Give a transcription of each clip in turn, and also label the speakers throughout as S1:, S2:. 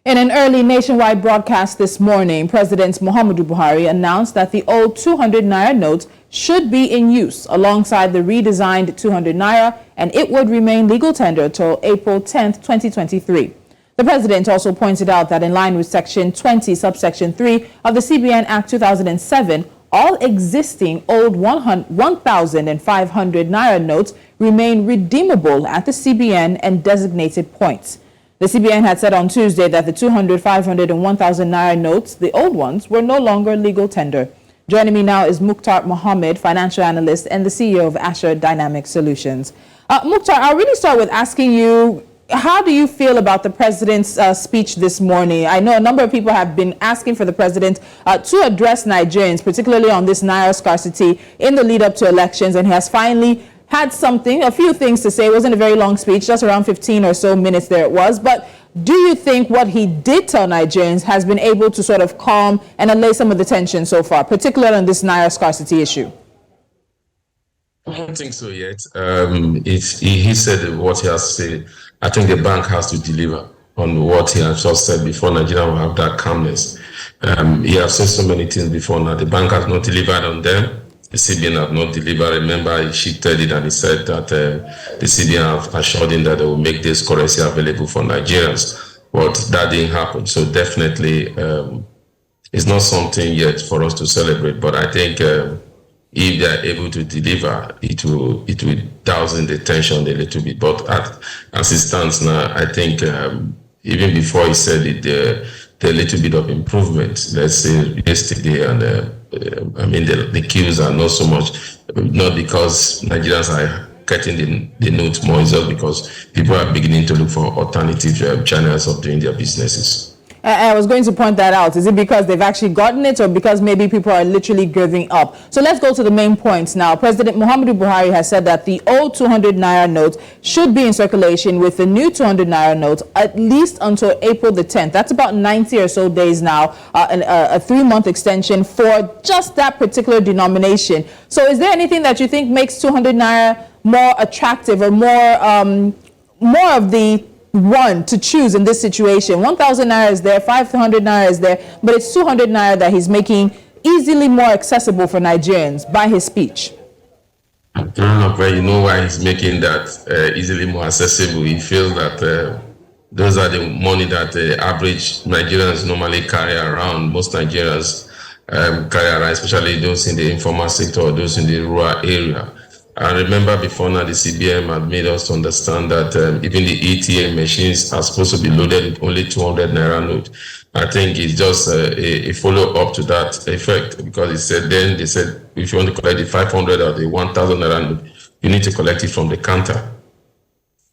S1: In an early nationwide broadcast this morning, President Muhammadu Buhari announced that the old 200 naira note should be in use alongside the redesigned 200 naira, and it would remain legal tender till April 10, 2023. The president also pointed out that in line with Section 20, subsection 3 of the CBN Act 2007, all existing old 1,000 and 500 naira notes remain redeemable at the CBN and designated points. The CBN had said on Tuesday that the 200, 500 and 1,000 naira notes, the old ones, were no longer legal tender. Joining me now is Muktar Mohammed, financial analyst and the CEO of Asher Dynamic Solutions. Muktar, I'll really start with asking you, how do you feel about the president's speech this morning? I know a number of people have been asking for the president to address Nigerians, particularly on this naira scarcity in the lead up to elections, and he has finally had a few things to say. It wasn't a very long speech, just around 15 or so minutes there it was. But do you think what he did tell Nigerians has been able to sort of calm and allay some of the tension so far, particularly on this naira scarcity issue?
S2: I don't think so yet. He said what he has said. I think the bank has to deliver on what he has just said before Nigeria will have that calmness. He has said so many things before now. The bank has not delivered on them. The CBN have not delivered. Remember, he shifted it and he said that the CBN have assured him that they will make this currency available for Nigerians. But that didn't happen. So definitely, it's not something yet for us to celebrate. But I think if they are able to deliver, it will dousing the tension a little bit. But as it stands now, I think even before he said it, the little bit of improvement, let's say yesterday, and I mean the queues are not so much, not because Nigerians are getting the notes more, it's just because people are beginning to look for alternative channels of doing their businesses.
S1: I was going to point that out. Is it because they've actually gotten it, or because maybe people are literally giving up? So let's go to the main points now. President Muhammadu Buhari has said that the old 200 naira note should be in circulation with the new 200 naira note at least until April the 10th. That's about 90 or so days now, a 3-month extension for just that particular denomination. So is there anything that you think makes 200 naira more attractive, or more of the one to choose in this situation? 1,000 naira is there, 500 naira is there, but it's 200 naira that he's making easily more accessible for Nigerians by his speech.
S2: I don't know where you know why he's making that easily more accessible. He feels that those are the money that average Nigerians normally carry around. Most Nigerians carry around, especially those in the informal sector or those in the rural area. I remember before now, the CBN had made us understand that even the ATM machines are supposed to be loaded with only 200 naira note. I think it's just a follow-up to that effect, because they said, if you want to collect the 500 or the 1,000 naira note, you need to collect it from the counter.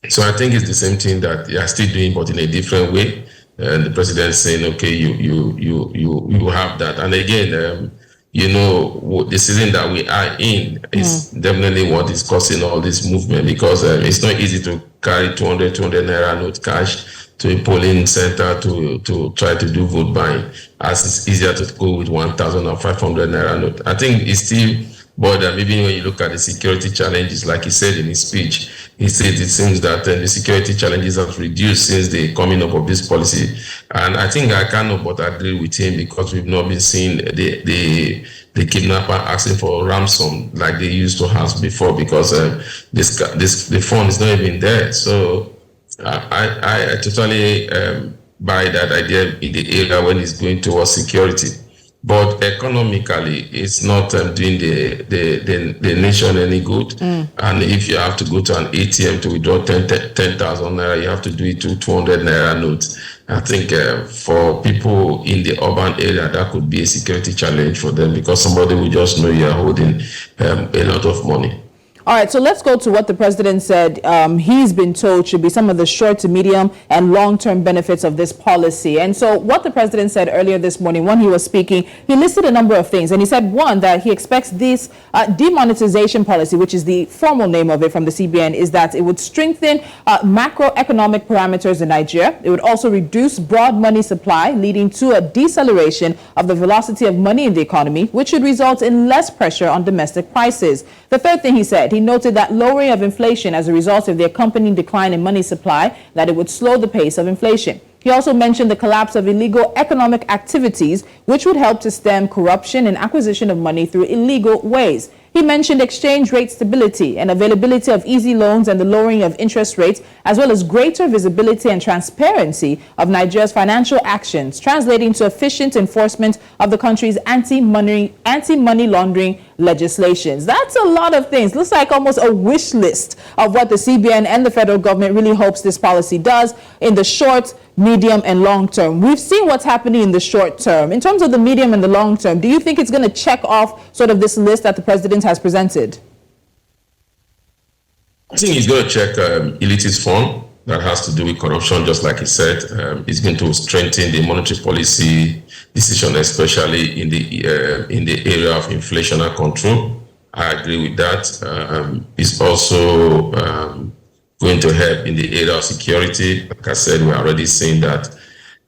S2: So I think it's the same thing that you are still doing, but in a different way. And the president is saying, okay, you have that. And again, you know, the season that we are in is definitely what is causing all this movement, because it's not easy to carry 200 naira note cash to a polling center to try to do vote buying, as it's easier to go with 1,000 or 500 naira note. I think it's still, but maybe when you look at the security challenges, like he said in his speech, he said it seems that the security challenges have reduced since the coming up of this policy. And I think I cannot but agree with him, because we've not been seeing the kidnapper asking for ransom like they used to ask before, because the fund is not even there. So I totally buy that idea in the area when it's going towards security. But economically, it's not doing the nation any good. And if you have to go to an ATM to withdraw 10,000 naira, you have to do it to 200 naira notes. I think for people in the urban area, that could be a security challenge for them, because somebody will just know you're holding a lot of money.
S1: All right, so let's go to what the president said he's been told should be some of the short to medium and long-term benefits of this policy. And so what the president said earlier this morning when he was speaking, he listed a number of things. And he said, one, that he expects this demonetization policy, which is the formal name of it from the CBN, is that it would strengthen macroeconomic parameters in Nigeria. It would also reduce broad money supply, leading to a deceleration of the velocity of money in the economy, which should result in less pressure on domestic prices. The third thing he said, he noted that lowering of inflation as a result of the accompanying decline in money supply, that it would slow the pace of inflation. He He also mentioned the collapse of illegal economic activities, which would help to stem corruption and acquisition of money through illegal ways. He mentioned exchange rate stability and availability of easy loans and the lowering of interest rates, as well as greater visibility and transparency of Nigeria's financial actions, translating to efficient enforcement of the country's anti-money laundering legislations. That's a lot of things. Looks like almost a wish list of what the CBN and the federal government really hopes this policy does in the short, medium, and long term. We've seen what's happening in the short term. In terms of the medium and the long term, do you think it's going to check off sort of this list that the president has presented?
S2: I think he's going to check illicit fund that has to do with corruption, just like he said. It's going to strengthen the monetary policy decision, especially in the area of inflationary control. I agree with that. It's also going to help in the area of security. Like I said, we're already seeing that.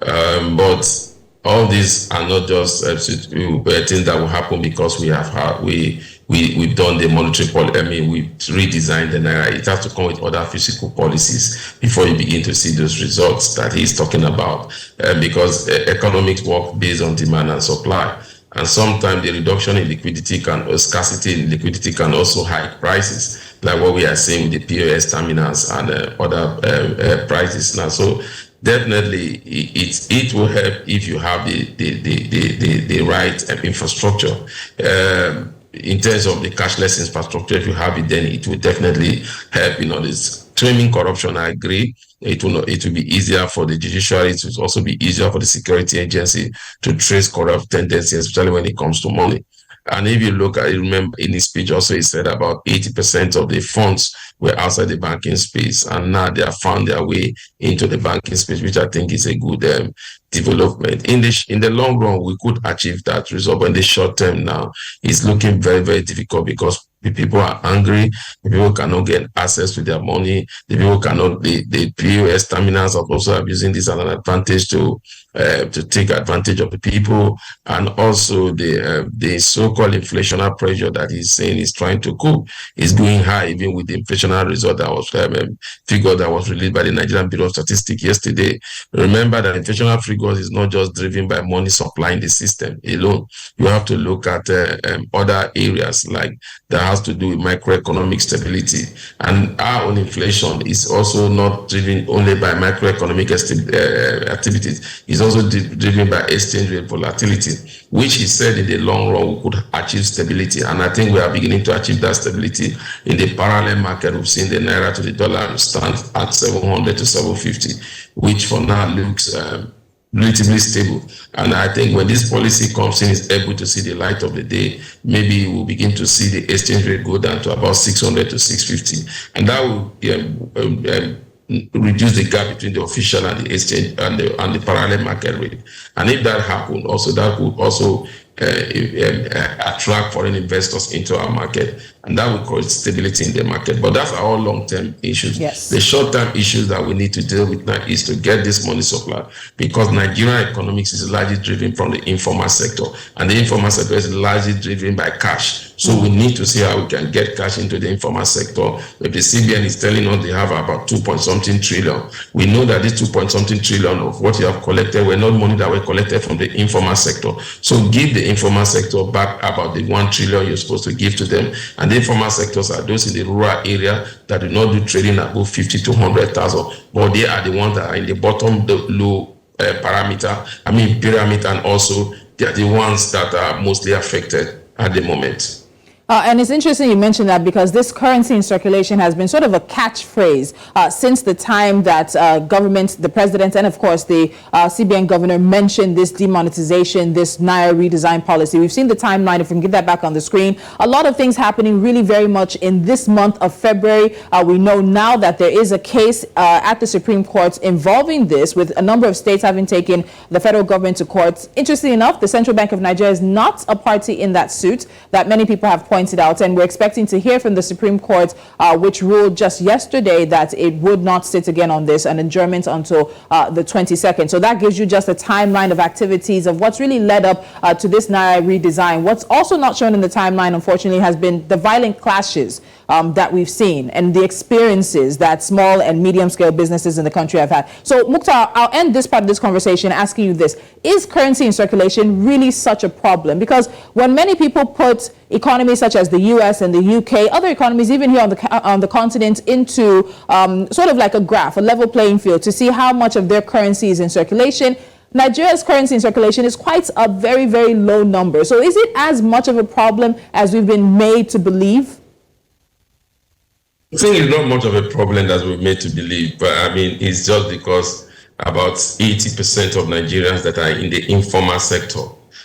S2: But all these are not just things that will happen because we've done the monetary policy. I mean, we've redesigned the naira. It has to come with other physical policies before you begin to see those results that he's talking about. Because economics work based on demand and supply. And sometimes the reduction in liquidity or scarcity in liquidity can also hike prices, like what we are seeing with the POS terminals and other prices now. So definitely it will help if you have the right infrastructure. In terms of the cashless infrastructure, if you have it, then it will definitely help. This trimming corruption, I agree. It will be easier for the judiciary. It will also be easier for the security agency to trace corrupt tendencies, especially when it comes to money. And if you look at it, remember in his speech also he said about 80% of the funds were outside the banking space, and now they have found their way into the banking space, which I think is a good development. In the long run, we could achieve that result, but in the short term now, it's looking very, very difficult because the people are angry, the people cannot get access to their money, the people cannot, the POS terminals are also abusing this as an advantage to take advantage of the people, and also the so-called inflationary pressure that he's saying is trying to cope is going high, even with the inflationary result that was figure that was released by the Nigerian Bureau of Statistics yesterday. Remember that inflationary figures is not just driven by money supply in the system alone. You have to look at other areas like that has to do with macroeconomic stability, and our own inflation is also not driven only by macroeconomic activities. It's also driven by exchange rate volatility, which he said in the long run we could achieve stability, and I think we are beginning to achieve that stability in the parallel market. We've seen the naira to the dollar stand at 700 to 750, which for now looks relatively stable. And I think when this policy comes in, is able to see the light of the day, maybe we'll begin to see the exchange rate go down to about 600 to 650, and that will reduce the gap between the official and the exchange and the parallel market rate. And if that happens, also that would also attract foreign investors into our market, and that will cause stability in the market. But that's our long-term issues.
S1: Yes.
S2: The short-term issues that we need to deal with now is to get this money supply, because Nigerian economics is largely driven from the informal sector, and the informal sector is largely driven by cash. So we need to see how we can get cash into the informal sector. If the CBN is telling us they have about 2-point-something trillion, we know that this 2-point-something trillion of what you have collected were not money that were collected from the informal sector. So give the informal sector back about the 1 trillion you're supposed to give to them. And the informal sectors are those in the rural area that do not do trading above 50 to 100,000, but they are the ones that are in the bottom, the low pyramid, and also they are the ones that are mostly affected at the moment.
S1: And it's interesting you mentioned that, because this currency in circulation has been sort of a catchphrase since the time that government, the president, and of course the CBN governor mentioned this demonetization, this naira redesign policy. We've seen the timeline. If we can get that back on the screen, a lot of things happening really very much in this month of February. We know now that there is a case at the Supreme Court involving this, with a number of states having taken the federal government to court. Interestingly enough, the Central Bank of Nigeria is not a party in that suit that many people have pointed out, and we're expecting to hear from the Supreme Court, which ruled just yesterday that it would not sit again on this, an adjournment until the 22nd. So that gives you just a timeline of activities of what's really led up to this naira redesign. What's also not shown in the timeline, unfortunately, has been the violent clashes that we've seen and the experiences that small and medium-scale businesses in the country have had. So, Muktar, I'll end this part of this conversation asking you this. Is currency in circulation really such a problem? Because when many people put economies such as the US and the UK, other economies even here on the continent, into sort of like a graph, a level playing field to see how much of their currency is in circulation, Nigeria's currency in circulation is quite a very, very low number. So is it as much of a problem as we've been made to believe?
S2: I think it's not much of a problem as we've made to believe, but I mean, it's just because about 80% of Nigerians that are in the informal sector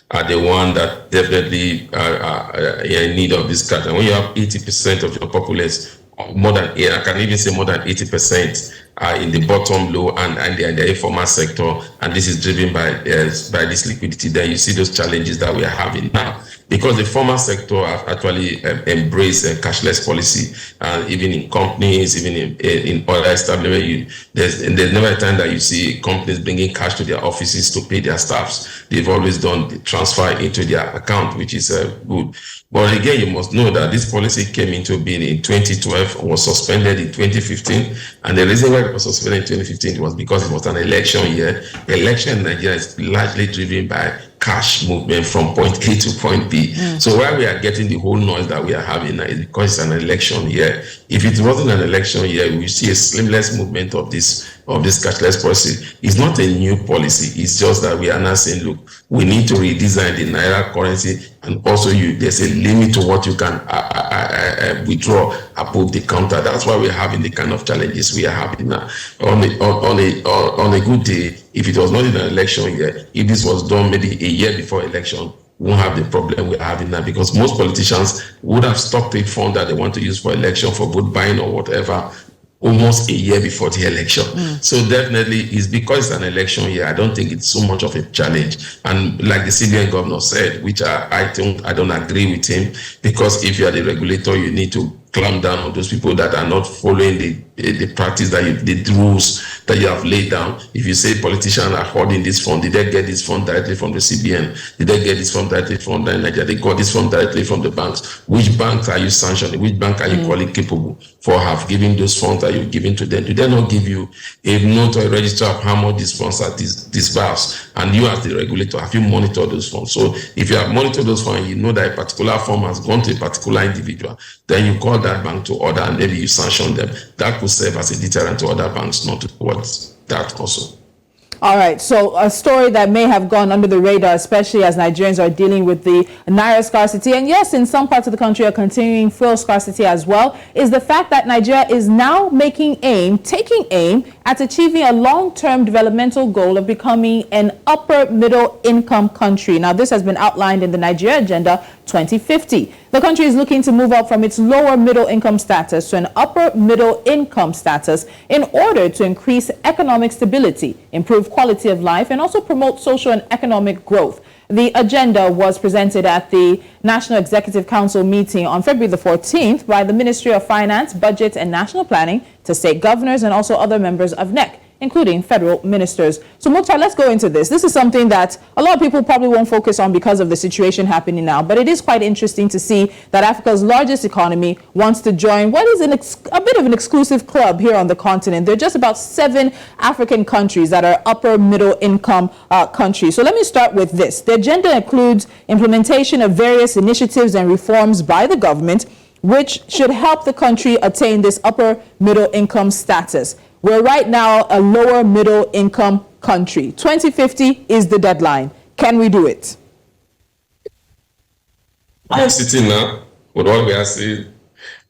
S2: are the one that definitely are in need of this cash. And when you have 80% of your populace, more than, I can even say more than 80% are in the bottom low and they are in the informal sector, and this is driven by this liquidity, then you see those challenges that we are having now. Because the formal sector have actually embraced a cashless policy, even in companies, even in other establishments, there's never a time that you see companies bringing cash to their offices to pay their staffs. They've always done the transfer into their account, which is good. But again, you must know that this policy came into being in 2012, was suspended in 2015, and the reason why it was suspended in 2015 was because it was an election year. The election in Nigeria is largely driven by cash movement from point A to point B. So why we are getting the whole noise that we are having now is because it's an election year. If it wasn't an election year, we see a seamless movement of this cashless policy. It's not a new policy. It's just that we are now saying, look, we need to redesign the naira currency, and also there's a limit to what you can withdraw above the counter. That's why we're having the kind of challenges we are having now. On a good day, if it was not in an election year, if this was done maybe a year before election, we won't have the problem we're having now, because most politicians would have stocked a fund that they want to use for election, for vote buying or whatever, almost a year before the election. So definitely it's because it's an election year. I don't think it's so much of a challenge. And like the CBN governor said, which I don't agree with him, because if you are the regulator, you need to clamp down on those people that are not following the practice the rules that you have laid down. If you say politicians are holding this fund, did they get this fund directly from the CBN? Did they get this fund directly from Nigeria? They got this fund directly from the banks. Which banks are you sanctioning? Which bank are you calling capable for have given those funds that you've given to them? Do they not give you a note or a register of how much these funds are disbursed? And you as the regulator, have you monitored those funds? So if you have monitored those funds, you know that a particular fund has gone to a particular individual, then you call that bank to order and maybe you sanction them. That could serve as a deterrent to other banks not to towards that also.
S1: All right, so a story that may have gone under the radar, especially as Nigerians are dealing with the naira scarcity, and yes, in some parts of the country are continuing fuel scarcity as well, is the fact that Nigeria is now taking aim at achieving a long-term developmental goal of becoming an upper middle income country. Now, this has been outlined in the Nigeria Agenda 2050. The country is looking to move up from its lower middle income status to an upper middle income status in order to increase economic stability, improve quality of life, and also promote social and economic growth. The agenda was presented at the National Executive Council meeting on February the 14th by the Ministry of Finance, Budget and National Planning to state governors and also other members of NEC, including federal ministers. So, Muktar, let's go into this. This is something that a lot of people probably won't focus on because of the situation happening now, but it is quite interesting to see that Africa's largest economy wants to join what is a bit of an exclusive club here on the continent. There are just about 7 African countries that are upper middle income countries. So let me start with this. The agenda includes implementation of various initiatives and reforms by the government, which should help the country attain this upper middle income status. We're right now a lower middle income country. 2050 is the deadline. Can we do it?
S2: I'm sitting now with what we are saying.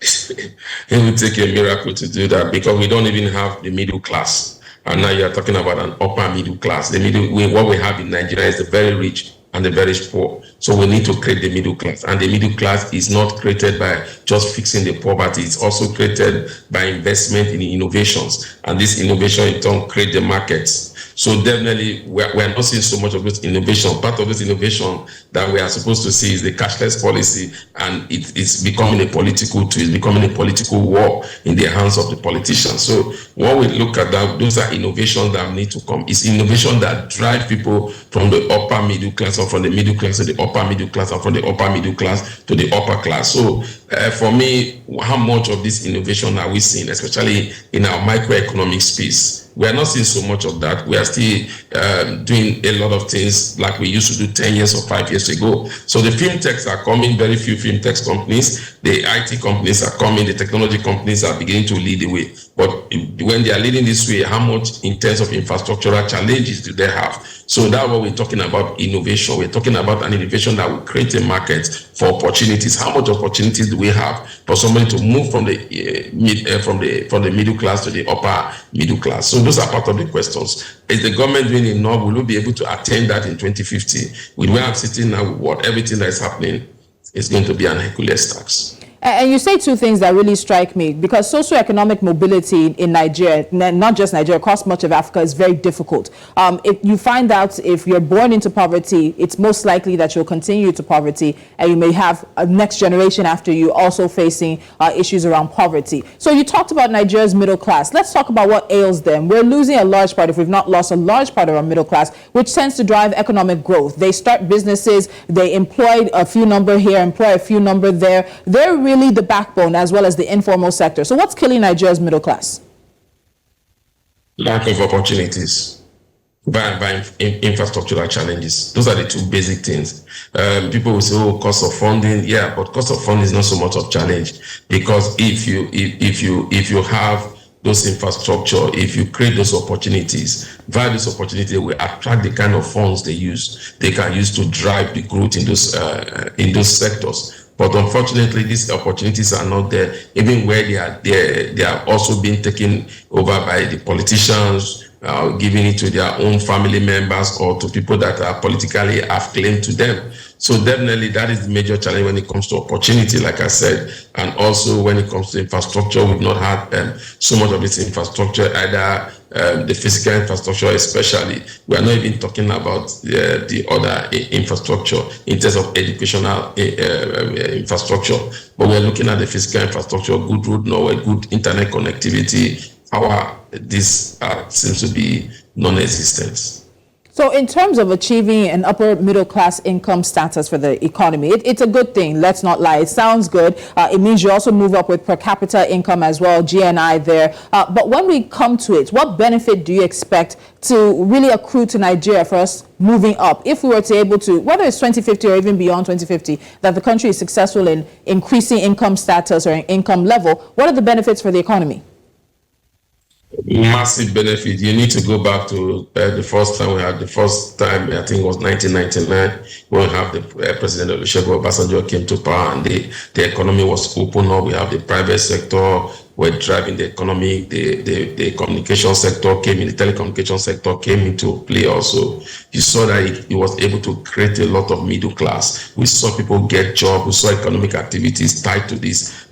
S2: It will take a miracle to do that, because we don't even have the middle class. And now you're talking about an upper middle class. What we have in Nigeria is the very rich and the very poor. So we need to create the middle class. And the middle class is not created by just fixing the poverty. It's also created by investment in innovations. And this innovation in turn create the markets. So definitely we're not seeing so much of this innovation. Part of this innovation that we are supposed to see is the cashless policy, and it's becoming a political tool. It's becoming a political war in the hands of the politicians. So when we look at that, those are innovations that need to come. It's innovation that drive people from the upper middle class or from the middle class to the upper middle class and from the upper middle class to the upper class. So for me, how much of this innovation are we seeing, especially in our microeconomic space? We are not seeing so much of that. We are still doing a lot of things like we used to do 10 years or 5 years ago. So the fintechs are coming, very few fintech companies. The IT companies are coming, the technology companies are beginning to lead the way. But when they are leading this way, how much in terms of infrastructural challenges do they have? So that's what we're talking about, innovation. We're talking about an innovation that will create a market for opportunities. How much opportunities do we have for somebody to move from the middle class to the upper middle class? So those are part of the questions. Is the government doing enough? Will we be able to attain that in 2050? With where I'm sitting now, with what everything that is happening is going to be an Hercules task.
S1: And you say two things that really strike me, because socioeconomic mobility in Nigeria, not just Nigeria, across much of Africa, is very difficult. If you find out if you're born into poverty, it's most likely that you'll continue to poverty, and you may have a next generation after you also facing issues around poverty. So you talked about Nigeria's middle class. Let's talk about what ails them. We're losing a large part, if we've not lost a large part of our middle class, which tends to drive economic growth. They start businesses, they employ a few number here, employ a few number there. They're really the backbone as well as the informal sector. So what's killing Nigeria's middle class?
S2: Lack of opportunities by infrastructural challenges. Those are the two basic things. People will say, oh, cost of funding. Yeah, but cost of funding is not so much of challenge, because if you have those infrastructure, if you create those opportunities, via those opportunities will attract the kind of funds they can use to drive the growth in those sectors. But unfortunately, these opportunities are not there. Even where they are there, they are also being taken over by the politicians, giving it to their own family members or to people that are politically have claim to them. So definitely that is the major challenge when it comes to opportunity, like I said, and also when it comes to infrastructure. We've not had so much of this infrastructure, either the physical infrastructure especially. We are not even talking about the other infrastructure in terms of educational infrastructure, but we are looking at the physical infrastructure, good road network, good internet connectivity. Power, this seems to be non-existent.
S1: So in terms of achieving an upper middle class income status for the economy, it's a good thing, let's not lie. It sounds good. It means you also move up with per capita income as well, GNI there. But when we come to it, what benefit do you expect to really accrue to Nigeria for us moving up? If we were to able to, whether it's 2050 or even beyond 2050, that the country is successful in increasing income status or income level, what are the benefits for the economy?
S2: Massive benefit. You need to go back to the first time, I think it was 1999, when we have the President Olusegun Obasanjo came to power, and the economy was open up. We have the private sector, we're driving the economy, the communication sector came in, the telecommunication sector came into play also. You saw that it was able to create a lot of middle class. We saw people get jobs, we saw economic activities tied to these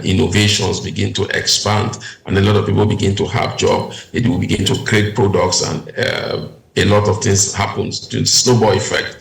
S2: innovations begin to expand, and a lot of people begin to have jobs. It will begin to create products, and a lot of things happens. The snowball effect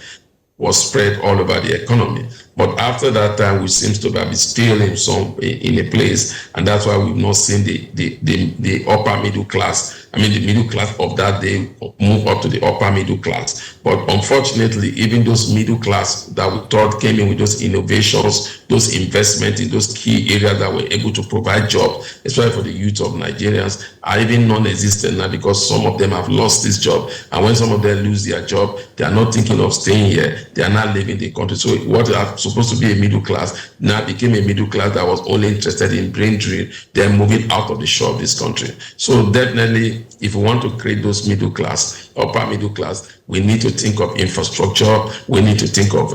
S2: was spread all over the economy. But after that time, we seems to be still in a place, and that's why we've not seen the upper middle class. I mean, the middle class of that day move up to the upper middle class. But unfortunately, even those middle class that we thought came in with those innovations, those investments in those key areas that were able to provide jobs, especially for the youth of Nigerians, are even non-existent now, because some of them have lost this job. And when some of them lose their job, they are not thinking of staying here. They are not leaving the country. So what are supposed to be a middle class now became a middle class that was only interested in brain drain. They're moving out of the shore of this country. So definitely, if we want to create those middle class, upper middle class, we need to think of infrastructure. We need to think of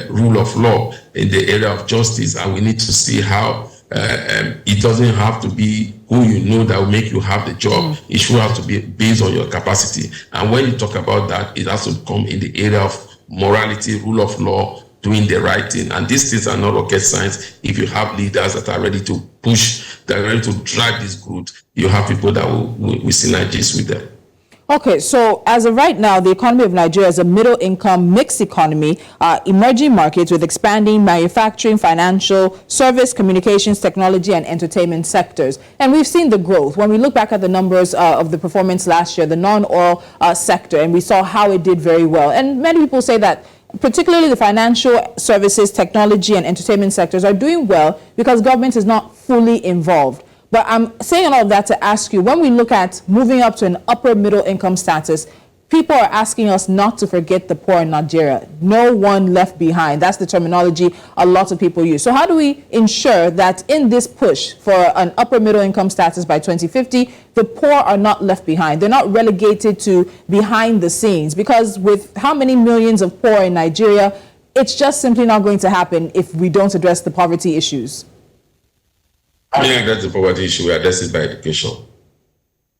S2: rule of law in the area of justice, and we need to see how it doesn't have to be who you know that will make you have the job. It should have to be based on your capacity. And when you talk about that, it has to come in the area of morality, rule of law, doing the right thing. And these things are not rocket science. If you have leaders that are ready to push, that are ready to drive this growth, you have people that will synergize with them.
S1: Okay, so as of right now, the economy of Nigeria is a middle-income mixed economy, emerging markets with expanding manufacturing, financial, service, communications, technology, and entertainment sectors. And we've seen the growth. When we look back at the numbers of the performance last year, the non-oil sector, and we saw how it did very well. And many people say that particularly the financial services, technology, and entertainment sectors, are doing well because government is not fully involved. But I'm saying all of that to ask you, when we look at moving up to an upper middle income status, people are asking us not to forget the poor in Nigeria. No one left behind. That's the terminology a lot of people use. So how do we ensure that in this push for an upper middle income status by 2050, the poor are not left behind? They're not relegated to behind the scenes, because with how many millions of poor in Nigeria, it's just simply not going to happen if we don't address the poverty issues.
S2: I mean, address the poverty issue, we address it by education.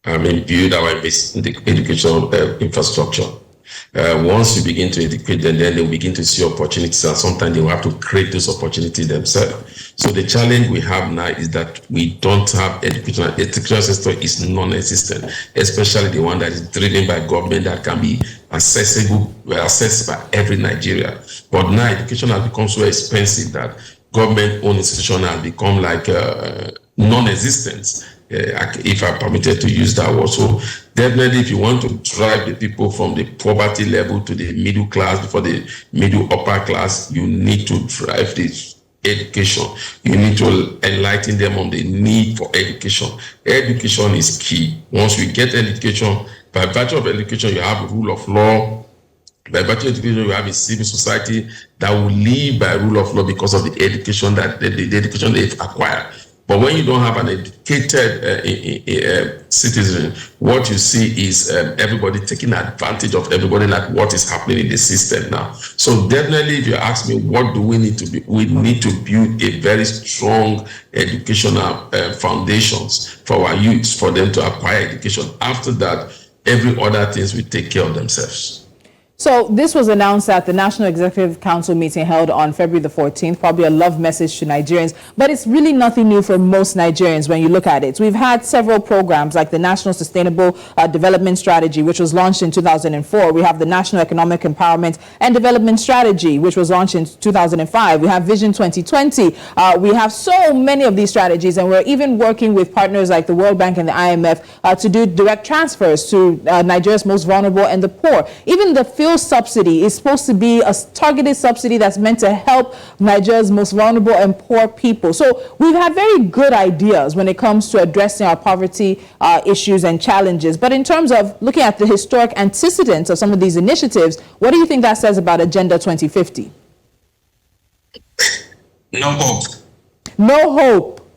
S2: I mean, build our educational infrastructure. Once you begin to educate them, then they'll begin to see opportunities, and sometimes they will have to create those opportunities themselves. So the challenge we have now is that we don't have education. The education system is non-existent, especially the one that is driven by government that can be accessed by every Nigerian. But now education has become so expensive that government-owned institution has become like non-existent, if I'm permitted to use that word. So definitely, if you want to drive the people from the poverty level to the middle class, before the middle upper class, you need to drive this education. You need to enlighten them on the need for education. Education is key. Once we get education, by virtue of education, you have a rule of law. By virtue of education, you have a civil society that will live by rule of law because of the education that the education they've acquired. But when you don't have an educated citizen, what you see is everybody taking advantage of everybody, like what is happening in the system now. So definitely, if you ask me, what do we need to be? We need to build a very strong educational foundations for our youth, for them to acquire education. After that, every other things will take care of themselves.
S1: So this was announced at the National Executive Council meeting held on February the 14th, probably a love message to Nigerians, but it's really nothing new for most Nigerians when you look at it. We've had several programs like the National Sustainable Development Strategy, which was launched in 2004. We have the National Economic Empowerment and Development Strategy, which was launched in 2005. We have Vision 2020. We have so many of these strategies, and we're even working with partners like the World Bank and the IMF to do direct transfers to Nigeria's most vulnerable and the poor. Even the fuel subsidy is supposed to be a targeted subsidy that's meant to help Nigeria's most vulnerable and poor people. So we've had very good ideas when it comes to addressing our poverty issues and challenges. But in terms of looking at the historic antecedents of some of these initiatives, what do you think that says about Agenda 2050?
S2: No hope.
S1: No hope.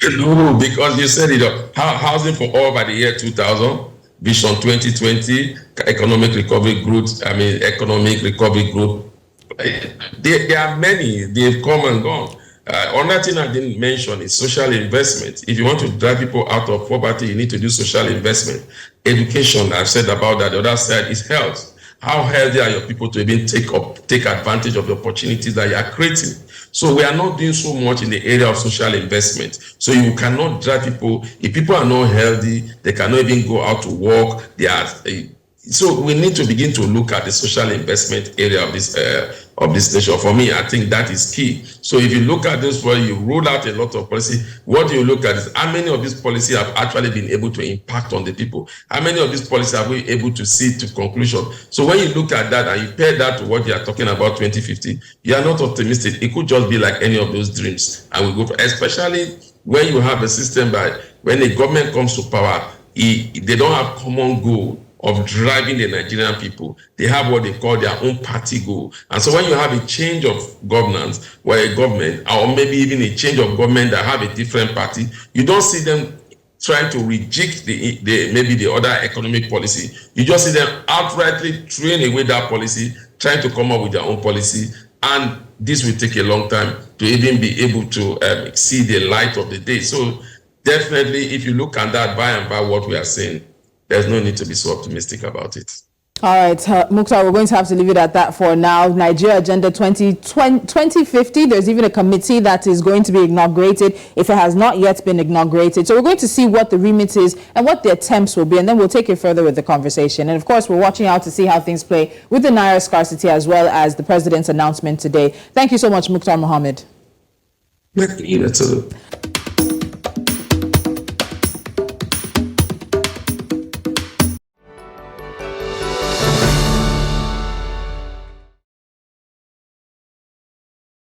S2: No, because you said it. Housing for all by the year 2000. Vision 2020, economic recovery growth. Economic recovery growth. There are many. They've come and gone. Another thing I didn't mention is social investment. If you want to drive people out of poverty, you need to do social investment. Education, I've said about that. The other side is health. How healthy are your people to even take advantage of the opportunities that you are creating? So we are not doing so much in the area of social investment. So you cannot drive people. If people are not healthy, they cannot even go out to work. So we need to begin to look at the social investment area of this nation. For me, I think that is key. So if you look at this, where you roll out a lot of policy, what you look at is how many of these policies have actually been able to impact on the people? How many of these policies have we able to see to conclusion? So when you look at that and you pair that to what you are talking about 2050, you are not optimistic. It could just be like any of those dreams, and we go for, especially when you have a system when the government comes to power, they don't have common goal of driving the Nigerian people. They have what they call their own party goal. And so when you have a change of governance, where a government, or maybe even a change of government that have a different party, you don't see them trying to reject maybe the other economic policy. You just see them outrightly throwing away that policy, trying to come up with their own policy. And this will take a long time to even be able to see the light of the day. So definitely, if you look at that by and by what we are saying, there's no need to be so optimistic about it.
S1: All right, Muktar, we're going to have to leave it at that for now. Nigeria Agenda 2050, there's even a committee that is going to be inaugurated if it has not yet been inaugurated. So we're going to see what the remit is and what the attempts will be, and then we'll take it further with the conversation. And of course, we're watching out to see how things play with the naira scarcity as well as the president's announcement today. Thank you so much, Muktar Mohammed.
S2: Thank you.